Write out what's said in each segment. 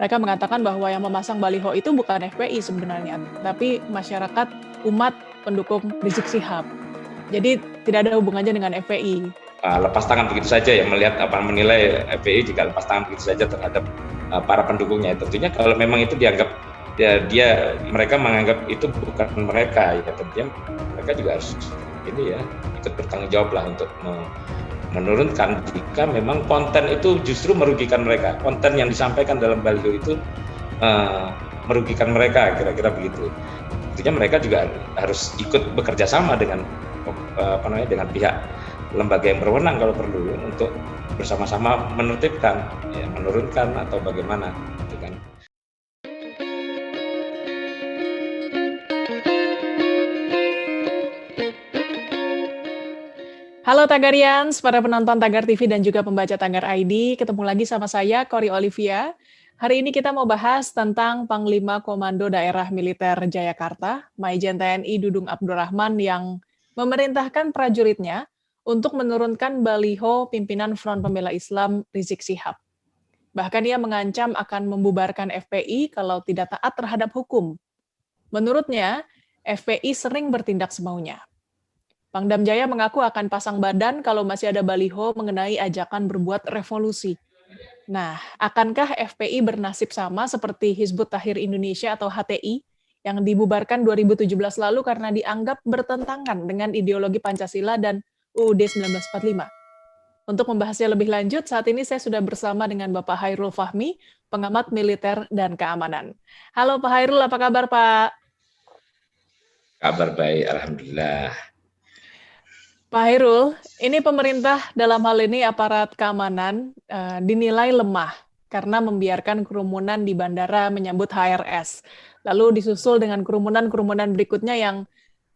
Mereka mengatakan bahwa yang memasang baliho itu bukan FPI sebenarnya, tapi masyarakat umat pendukung Rizik Syihab. Jadi tidak ada hubungannya dengan FPI. Lepas tangan begitu saja ya, menilai FPI jika lepas tangan begitu saja terhadap para pendukungnya. Tentunya kalau memang itu dianggap mereka menganggap itu bukan mereka, ya tentunya mereka juga harus ikut bertanggung jawab lah untuk menurunkan jika memang konten itu justru merugikan mereka. Konten yang disampaikan dalam baliho itu merugikan mereka, kira-kira begitu. Tentunya mereka juga harus ikut bekerja sama dengan dengan pihak lembaga yang berwenang kalau perlu untuk bersama-sama menertibkan, menurunkan atau bagaimana, gitu kan. Halo Tagarians, para penonton Tagar TV dan juga pembaca Tagar ID, ketemu lagi sama saya, Kori Olivia. Hari ini kita mau bahas tentang Panglima Komando Daerah Militer Jayakarta, Maijen TNI Dudung Abdurrahman yang memerintahkan prajuritnya untuk menurunkan baliho pimpinan Front Pembela Islam Rizik Syihab. Bahkan ia mengancam akan membubarkan FPI kalau tidak taat terhadap hukum. Menurutnya, FPI sering bertindak semaunya. Pangdam Jaya mengaku akan pasang badan kalau masih ada baliho mengenai ajakan berbuat revolusi. Nah, akankah FPI bernasib sama seperti Hizbut Tahrir Indonesia atau HTI yang dibubarkan 2017 lalu karena dianggap bertentangan dengan ideologi Pancasila dan UUD 1945? Untuk membahasnya lebih lanjut, saat ini saya sudah bersama dengan Bapak Hairul Fahmi, pengamat militer dan keamanan. Halo Pak Hairul, apa kabar Pak? Kabar baik, alhamdulillah. Pak Hairul, ini pemerintah dalam hal ini aparat keamanan dinilai lemah karena membiarkan kerumunan di bandara menyambut HRS. Lalu disusul dengan kerumunan-kerumunan berikutnya yang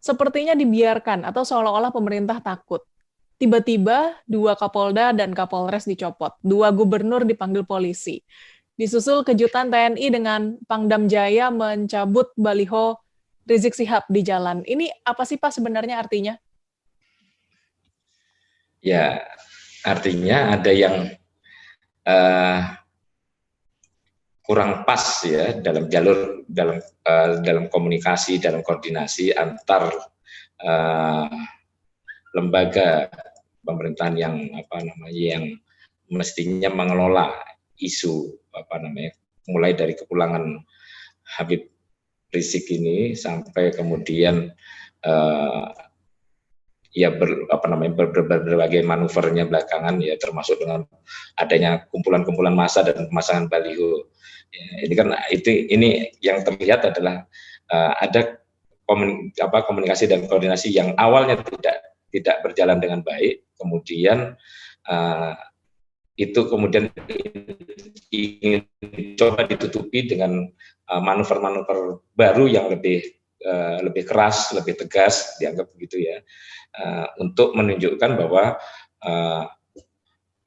sepertinya dibiarkan atau seolah-olah pemerintah takut. Tiba-tiba 2 Kapolda dan Kapolres dicopot, 2 gubernur dipanggil polisi. Disusul kejutan TNI dengan Pangdam Jaya mencabut baliho Rizik Syihab di jalan. Ini apa sih Pak sebenarnya artinya? Ya, artinya ada yang kurang pas ya dalam dalam komunikasi, dalam koordinasi antar lembaga pemerintahan yang mestinya mengelola isu mulai dari kepulangan Habib Rizik ini sampai kemudian berbagai manuvernya belakangan ya, termasuk dengan adanya kumpulan-kumpulan massa dan pemasangan baliho. Ya, ini yang terlihat adalah ada komunikasi dan koordinasi yang awalnya tidak berjalan dengan baik, kemudian itu kemudian ingin coba ditutupi dengan manuver-manuver baru yang lebih keras, lebih tegas, dianggap begitu ya, untuk menunjukkan bahwa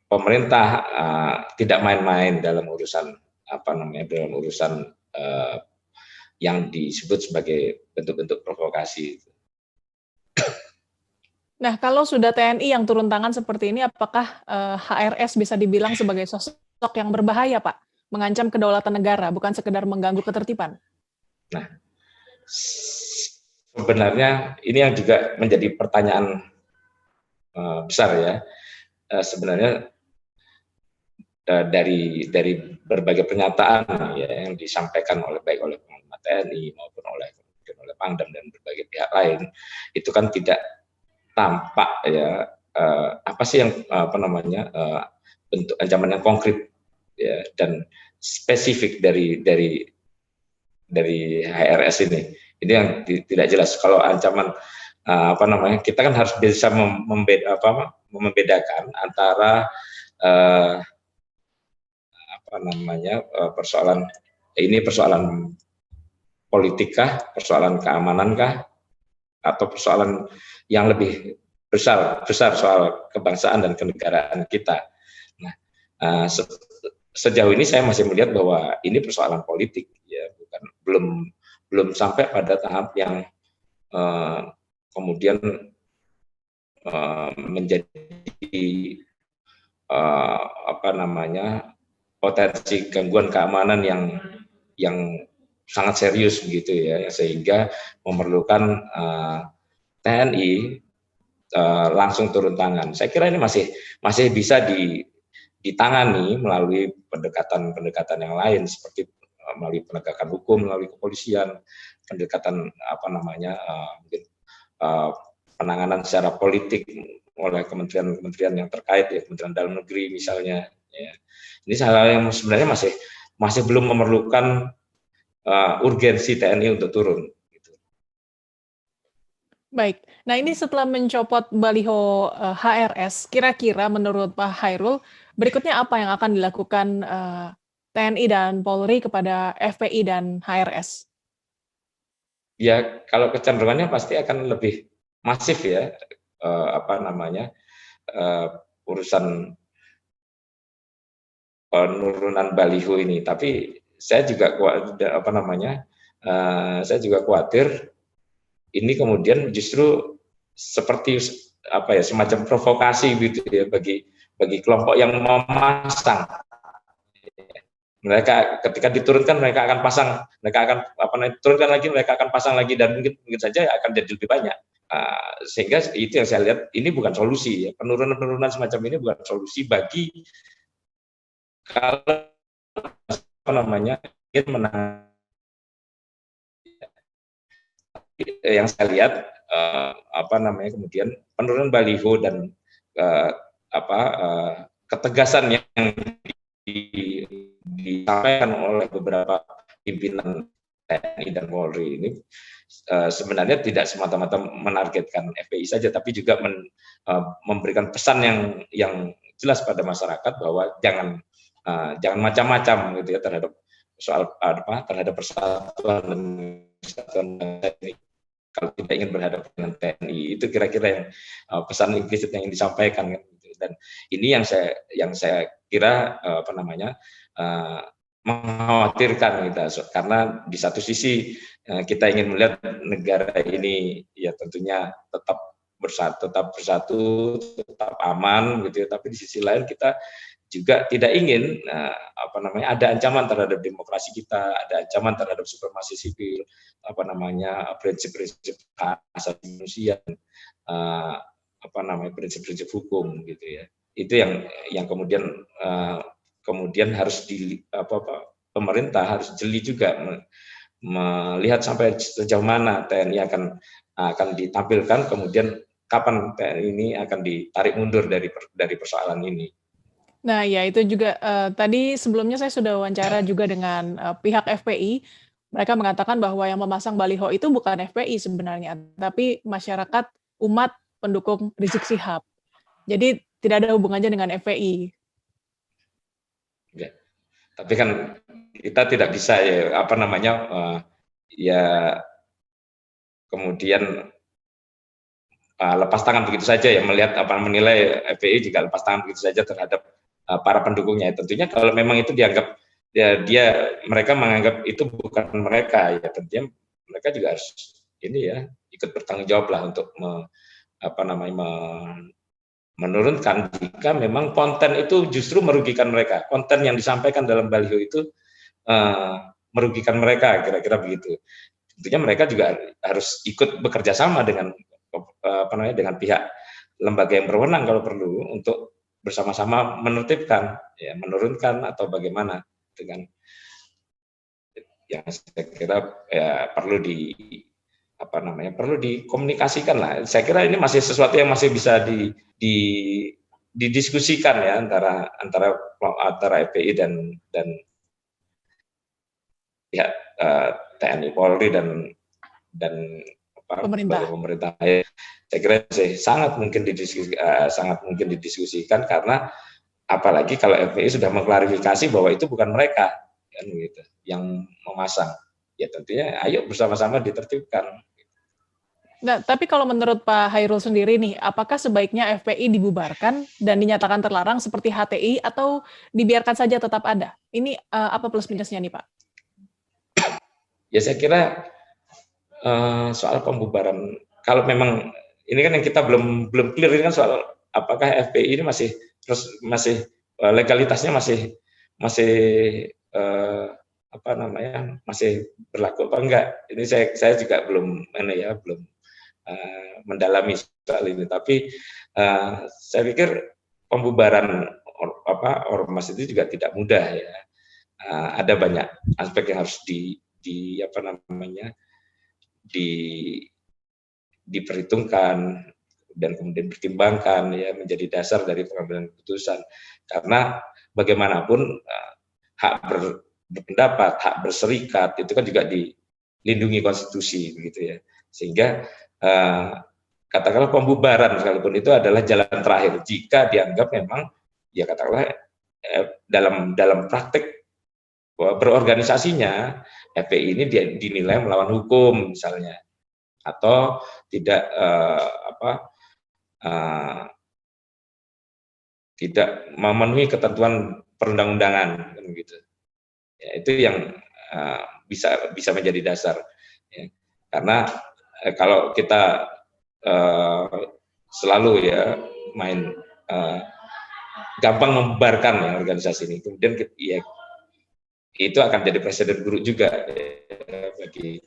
pemerintah tidak main-main dalam urusan yang disebut sebagai bentuk-bentuk provokasi. Nah, kalau sudah TNI yang turun tangan seperti ini, apakah HRS bisa dibilang sebagai sosok yang berbahaya, Pak? Mengancam kedaulatan negara, bukan sekedar mengganggu ketertiban? Nah, sebenarnya ini yang juga menjadi pertanyaan besar ya. Sebenarnya dari berbagai pernyataan ya, yang disampaikan baik oleh Panglima TNI maupun oleh Pangdam dan berbagai pihak lain, itu kan tidak tampak ya apa sih yang bentuk ancaman yang konkret ya dan spesifik dari HRS ini yang tidak jelas. Kalau ancaman kita kan harus bisa membedakan antara persoalan politikkah, persoalan keamanankah, atau persoalan yang lebih besar soal kebangsaan dan kenegaraan kita. Nah, sejauh ini saya masih melihat bahwa ini persoalan politik ya, belum sampai pada tahap yang kemudian menjadi potensi gangguan keamanan yang sangat serius begitu ya, sehingga memerlukan TNI langsung turun tangan. Saya kira ini masih bisa ditangani melalui pendekatan yang lain, seperti melalui penegakan hukum, melalui kepolisian, pendekatan mungkin penanganan secara politik oleh kementerian-kementerian yang terkait, ya Kementerian Dalam Negeri misalnya. Ya. Ini hal yang sebenarnya masih belum memerlukan urgensi TNI untuk turun. Baik. Nah, ini setelah mencopot baliho HRS, kira-kira menurut Pak Hairul, berikutnya apa yang akan dilakukan TNI dan Polri kepada FPI dan HRS? Ya, kalau kecenderungannya pasti akan lebih masif ya, urusan penurunan baliho ini. Tapi saya juga saya juga khawatir ini kemudian justru seperti semacam provokasi gitu ya bagi kelompok yang memasang. Mereka ketika diturunkan mereka akan turunkan lagi, mereka akan pasang lagi, dan mungkin saja akan jadi lebih banyak. Sehingga itu yang saya lihat, ini bukan solusi ya. Penurunan semacam ini bukan solusi bagi kalau ingin menang. Yang saya lihat kemudian penurunan baliho dan ketegasan yang disampaikan oleh beberapa pimpinan TNI dan Polri ini sebenarnya tidak semata-mata menargetkan FPI saja, tapi juga memberikan pesan yang jelas pada masyarakat bahwa jangan macam-macam gitu ya terhadap terhadap persatuan dan kesatuan TNI. Kalau tidak ingin berhadapan dengan TNI, itu kira-kira yang pesan implisit yang disampaikan kan. Dan ini yang saya kira mengkhawatirkan kita, karena di satu sisi kita ingin melihat negara ini ya tentunya tetap bersatu, tetap aman gitu ya, tapi di sisi lain kita juga tidak ingin ada ancaman terhadap demokrasi kita, ada ancaman terhadap supremasi sipil, prinsip-prinsip hak asasi manusia, prinsip-prinsip hukum gitu ya. Itu yang kemudian harus pemerintah harus jeli juga melihat sampai sejauh mana TNI akan ditampilkan, kemudian kapan TNI ini akan ditarik mundur dari persoalan ini. Nah, ya itu juga tadi sebelumnya saya sudah wawancara juga dengan pihak FPI. Mereka mengatakan bahwa yang memasang baliho itu bukan FPI sebenarnya, tapi masyarakat umat pendukung Rizik Syihab. Jadi tidak ada hubungannya dengan FPI. Ya, tapi kan kita tidak bisa kemudian lepas tangan begitu saja ya, menilai FPI jika lepas tangan begitu saja terhadap para pendukungnya. Tentunya kalau memang itu dianggap mereka menganggap itu bukan mereka, ya tentunya mereka juga harus ikut bertanggung jawab lah untuk menurunkan jika memang konten itu justru merugikan mereka. Konten yang disampaikan dalam baliho itu merugikan mereka, kira-kira begitu. Tentunya mereka juga harus ikut bekerja sama dengan pihak lembaga yang berwenang kalau perlu, untuk bersama-sama menertibkan, ya, menurunkan atau bagaimana, dengan yang saya kira ya perlu dikomunikasikan lah. Saya kira ini masih sesuatu yang masih bisa didiskusikan ya antara FPI dan pihak TNI Polri dan pemerintah. Saya kira sangat mungkin didiskusikan, karena apalagi kalau FPI sudah mengklarifikasi bahwa itu bukan mereka kan gitu yang memasang, ya tentunya ayo bersama-sama ditertibkan. Nah, tapi kalau menurut Pak Hairul sendiri nih, apakah sebaiknya FPI dibubarkan dan dinyatakan terlarang seperti HTI, atau dibiarkan saja tetap ada? Ini apa plus minusnya nih Pak? Ya saya kira soal pembubaran, kalau memang ini kan yang kita belum clear, ini kan soal apakah FPI ini masih legalitasnya masih masih apa namanya, masih berlaku apa enggak. Ini saya juga belum belum mendalami soal ini. Tapi saya pikir pembubaran ormas itu juga tidak mudah ya. Ada banyak aspek yang harus di apa namanya diperhitungkan dan kemudian dipertimbangkan ya menjadi dasar dari pengambilan keputusan. Karena bagaimanapun hak berpendapat, hak berserikat itu kan juga dilindungi konstitusi begitu ya. Sehingga katakanlah pembubaran sekalipun itu adalah jalan terakhir jika dianggap memang ya katakanlah dalam praktek berorganisasinya FPI ini dinilai melawan hukum misalnya atau tidak tidak memenuhi ketentuan perundang-undangan kan gitu. Ya, itu yang bisa menjadi dasar ya. Karena kalau kita selalu ya main gampang membubarkan ya organisasi ini, kemudian ya itu akan jadi presiden buruk juga ya, bagi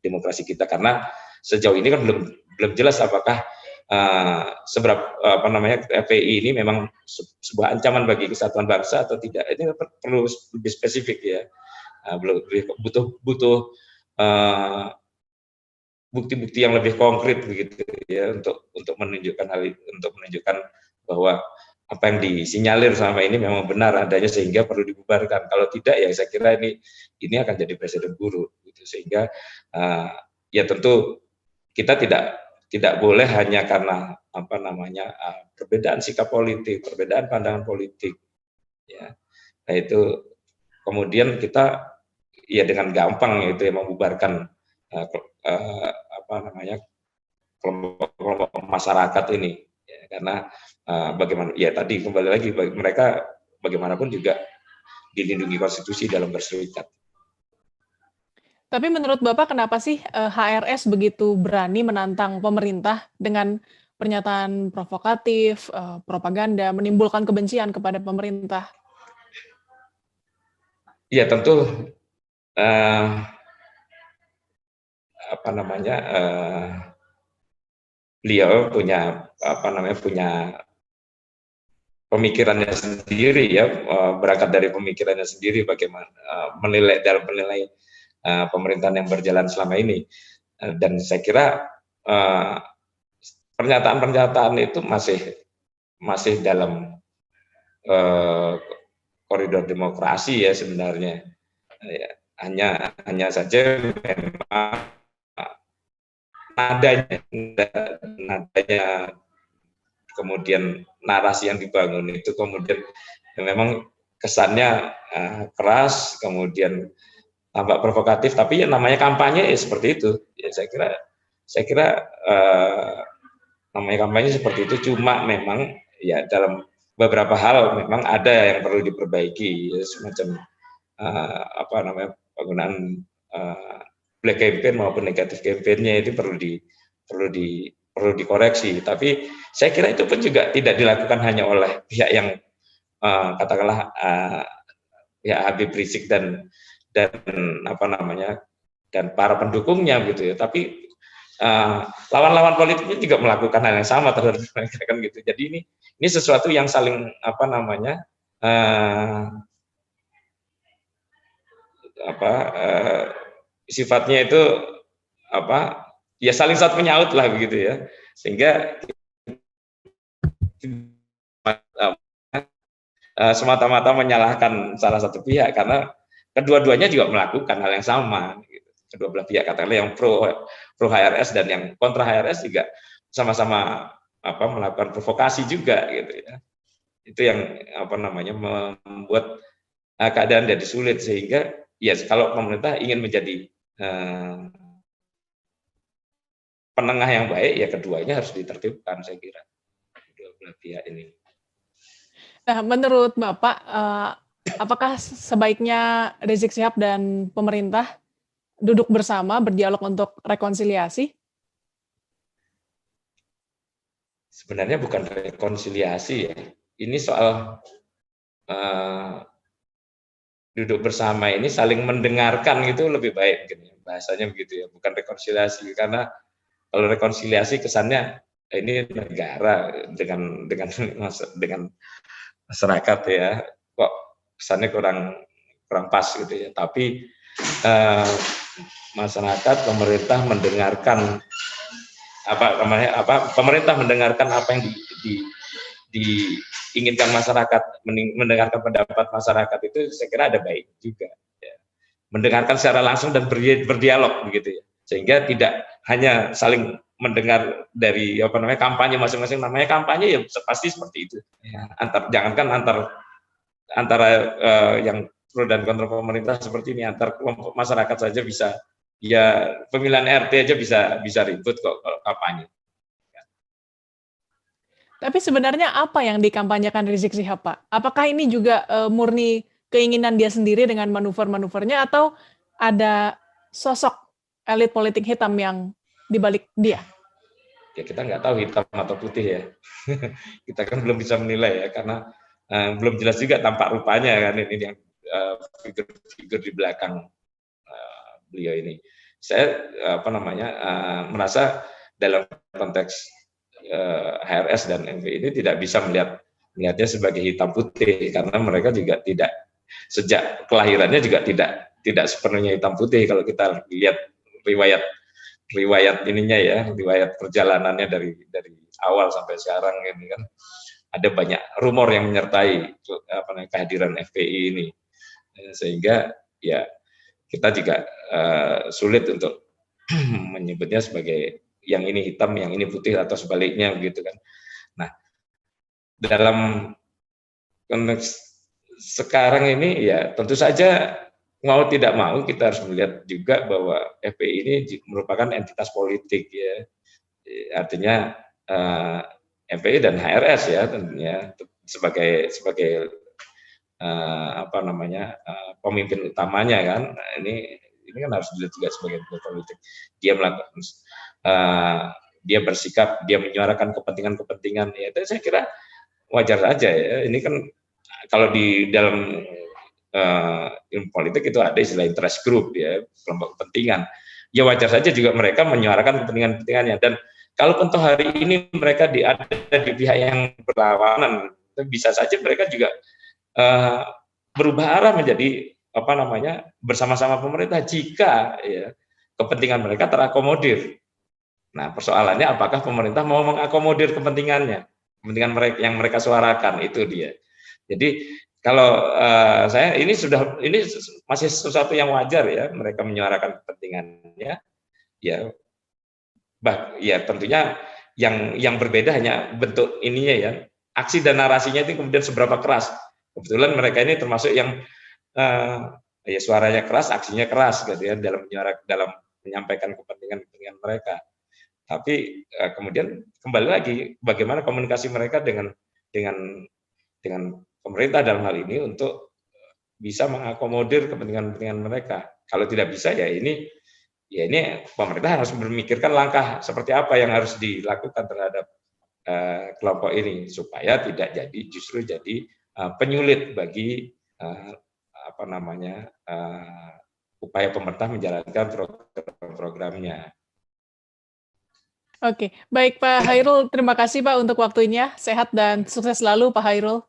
demokrasi kita, karena sejauh ini kan belum jelas apakah seberapa apa namanya FPI ini memang sebuah ancaman bagi kesatuan bangsa atau tidak. Ini perlu lebih spesifik ya. Butuh bukti-bukti yang lebih konkret begitu ya untuk menunjukkan bahwa apa yang disinyalir selama ini memang benar adanya sehingga perlu dibubarkan. Kalau tidak ya saya kira ini akan jadi presiden buruk gitu. Sehingga ya tentu kita tidak boleh hanya karena apa namanya perbedaan sikap politik, perbedaan pandangan politik ya. Nah itu kemudian kita ya dengan gampang itu ya membubarkan apa namanya kelompok masyarakat ini ya, karena bagaimana ya tadi kembali lagi mereka bagaimanapun juga dilindungi konstitusi dalam berserikat. Tapi menurut Bapak kenapa sih HRS begitu berani menantang pemerintah dengan pernyataan provokatif, propaganda, menimbulkan kebencian kepada pemerintah? Ya tentu apa namanya beliau punya pemikirannya sendiri ya, berangkat dari pemikirannya sendiri bagaimana menilai pemerintahan yang berjalan selama ini. Dan saya kira pernyataan-pernyataan itu masih dalam koridor demokrasi ya sebenarnya. Ya, hanya saja memang nadanya kemudian narasi yang dibangun itu kemudian memang kesannya keras, kemudian tampak provokatif, tapi ya namanya kampanye ya seperti itu. Ya saya kira namanya kampanye seperti itu, cuma memang ya dalam beberapa hal memang ada yang perlu diperbaiki ya, semacam apa namanya penggunaan black campaign maupun negatif campaign-nya itu perlu dikoreksi. Tapi saya kira itu pun juga tidak dilakukan hanya oleh pihak yang katakanlah ya Habib Rizik dan apa namanya dan para pendukungnya gitu ya. Tapi lawan-lawan politiknya juga melakukan hal yang sama terhadap mereka kan gitu. Jadi ini sesuatu yang saling apa namanya sifatnya itu apa ya saling satu menyaut lah begitu ya, sehingga semata-mata menyalahkan salah satu pihak karena kedua-duanya juga melakukan hal yang sama gitu. Kedua belah pihak katakanlah yang pro HRS dan yang kontra HRS juga sama-sama melakukan provokasi juga gitu ya. Itu yang apa namanya membuat keadaan jadi sulit, sehingga ya kalau pemerintah ingin menjadi penengah yang baik ya keduanya harus ditertibkan saya kira kedua belah pihak ini. Nah, menurut Bapak apakah sebaiknya Rizik Syihab dan pemerintah duduk bersama berdialog untuk rekonsiliasi? Sebenarnya bukan rekonsiliasi ya. Ini soal eh, duduk bersama ini saling mendengarkan itu lebih baik mungkin ya, bahasanya begitu ya, bukan rekonsiliasi. Karena kalau rekonsiliasi kesannya ini negara dengan masyarakat ya, kok kesannya kurang kurang pas gitu ya. Tapi eh, masyarakat, pemerintah mendengarkan pemerintah mendengarkan apa yang diinginkan masyarakat, mendengarkan pendapat masyarakat itu saya kira ada baik juga ya. Mendengarkan secara langsung dan berdialog begitu ya, sehingga tidak hanya saling mendengar dari kampanye masing-masing. Namanya kampanye ya pasti seperti itu ya. Jangankan antara yang pro dan kontra pemerintah seperti ini, antar kelompok masyarakat saja bisa, ya pemilihan RT aja bisa ribut kok kalau kampanye. Tapi sebenarnya apa yang dikampanyekan Rizik Syihab, Pak? Apakah ini juga murni keinginan dia sendiri dengan manuver-manuvernya, atau ada sosok elit politik hitam yang dibalik dia? Ya kita nggak tahu hitam atau putih ya. Kita kan belum bisa menilai ya, karena belum jelas juga tampak rupanya kan ini yang figur-figur di belakang beliau ini. Saya merasa dalam konteks HRS dan MV ini tidak bisa melihatnya sebagai hitam putih, karena mereka juga tidak, sejak kelahirannya juga tidak sepenuhnya hitam putih. Kalau kita lihat riwayat ininya ya, riwayat perjalanannya dari awal sampai sekarang ini kan ada banyak rumor yang menyertai kehadiran FPI ini, sehingga ya kita juga sulit untuk menyebutnya sebagai yang ini hitam, yang ini putih, atau sebaliknya begitu kan. Nah, dalam konteks sekarang ini ya tentu saja mau tidak mau kita harus melihat juga bahwa FPI ini merupakan entitas politik ya. Artinya FPI dan HRS ya tentunya sebagai pemimpin utamanya kan. Nah, ini kan harus dilihat juga sebagai politik. Dia melakukan dia bersikap, dia menyuarakan kepentingan ya, itu saya kira wajar saja ya. Ini kan kalau di dalam ilmu politik itu ada istilah interest group ya, kelompok kepentingan. Ya wajar saja juga mereka menyuarakan kepentingannya, dan kalaupun toh hari ini mereka ada di pihak yang berlawanan, bisa saja mereka juga berubah arah menjadi bersama-sama pemerintah jika ya kepentingan mereka terakomodir. Nah, persoalannya apakah pemerintah mau mengakomodir kepentingan mereka yang mereka suarakan, itu dia. Jadi kalau saya ini masih sesuatu yang wajar ya, mereka menyuarakan kepentingannya ya. Ya tentunya yang berbeda hanya bentuk ininya ya, aksi dan narasinya itu kemudian seberapa keras. Kebetulan mereka ini termasuk yang ya suaranya keras, aksinya keras gitu ya, dalam menyampaikan kepentingan mereka. Tapi kemudian kembali lagi bagaimana komunikasi mereka dengan pemerintah dalam hal ini untuk bisa mengakomodir kepentingan mereka. Kalau tidak bisa ya ini pemerintah harus memikirkan langkah seperti apa yang harus dilakukan terhadap kelompok ini supaya tidak justru jadi penyulit bagi upaya pemerintah menjalankan programnya. Oke, baik Pak Hairul, terima kasih Pak untuk waktunya. Sehat dan sukses selalu Pak Hairul.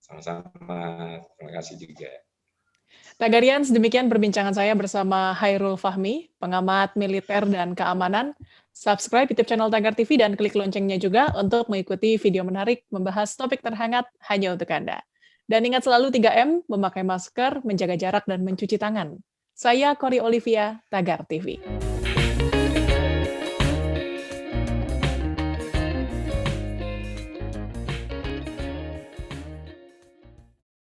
Sama-sama, terima kasih juga. Tagarians, demikian perbincangan saya bersama Hairul Fahmi, pengamat militer dan keamanan. Subscribe YouTube channel Tagar TV dan klik loncengnya juga untuk mengikuti video menarik membahas topik terhangat hanya untuk Anda. Dan ingat selalu 3M, memakai masker, menjaga jarak, dan mencuci tangan. Saya Cory Olivia, Tagar TV.